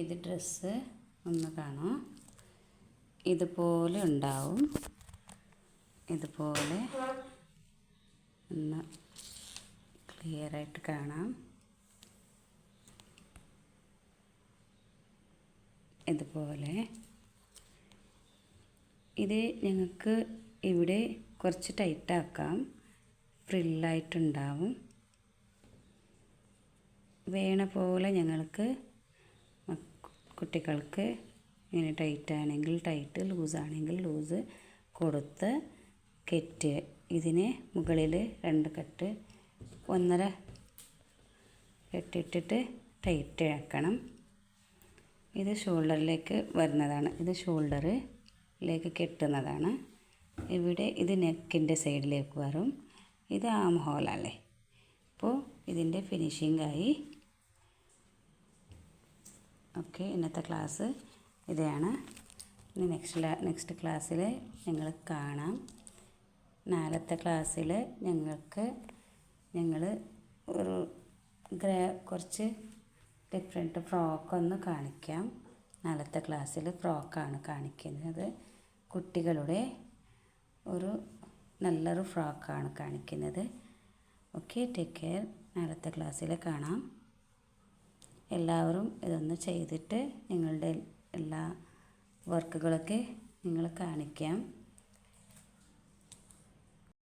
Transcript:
ഇത് ഡ്രസ്സ് ഒന്ന് കാണാം. ഇതുപോലെ ഉണ്ടാവും. ഇതുപോലെ ഒന്ന് ക്ലിയറായിട്ട് കാണാം. ഇതുപോലെ ഇത് ഞങ്ങൾക്ക് ഇവിടെ കുറച്ച് ടൈറ്റാക്കാം. ഫ്രില്ലായിട്ടുണ്ടാവും. വേണ പോലെ ഞങ്ങൾക്ക് കുട്ടികൾക്ക് ഇങ്ങനെ ടൈറ്റാണെങ്കിൽ ടൈറ്റ്, ലൂസാണെങ്കിൽ ലൂസ് കൊടുത്ത് കെറ്റ്. ഇതിന് മുകളിൽ 2 കെട്ട് 1.5 കെട്ടിട്ടിട്ട് ടൈറ്റ് ആക്കണം. ഇത് ഷോൾഡറിലേക്ക് വരുന്നതാണ്. ഇത് ഷോൾഡറിലേക്ക് കെട്ടുന്നതാണ്. ഇവിടെ ഇത് നെക്കിൻ്റെ സൈഡിലേക്ക് വരും. ഇത് ആം ഹോളല്ലേ. അപ്പോൾ ഇതിൻ്റെ ഫിനിഷിംഗായി. ഓക്കെ, ഇന്നത്തെ ക്ലാസ് ഇതാണ്. ഇനി നെക്സ്റ്റ് ക്ലാസ്സിൽ ഞങ്ങൾ കാണാം. 4ത്തെ ക്ലാസ്സിൽ ഞങ്ങൾ ഒരു കുറച്ച് ഡിഫറെൻറ്റ് ഫ്രോക്കൊന്ന് കാണിക്കാം. 4ത്തെ ക്ലാസ്സിൽ ഫ്രോക്കാണ് കാണിക്കുന്നത്. കുട്ടികളുടെ ഒരു നല്ലൊരു ഫ്രോക്കാണ് കാണിക്കുന്നത്. Okay, take care. 4ത്തെ ക്ലാസ്സിൽ കാണാം. എല്ലാവരും ഇതൊന്ന് ചെയ്തിട്ട് നിങ്ങളുടെ എല്ലാ വർക്കുകളൊക്കെ നിങ്ങൾ കാണിക്കാം.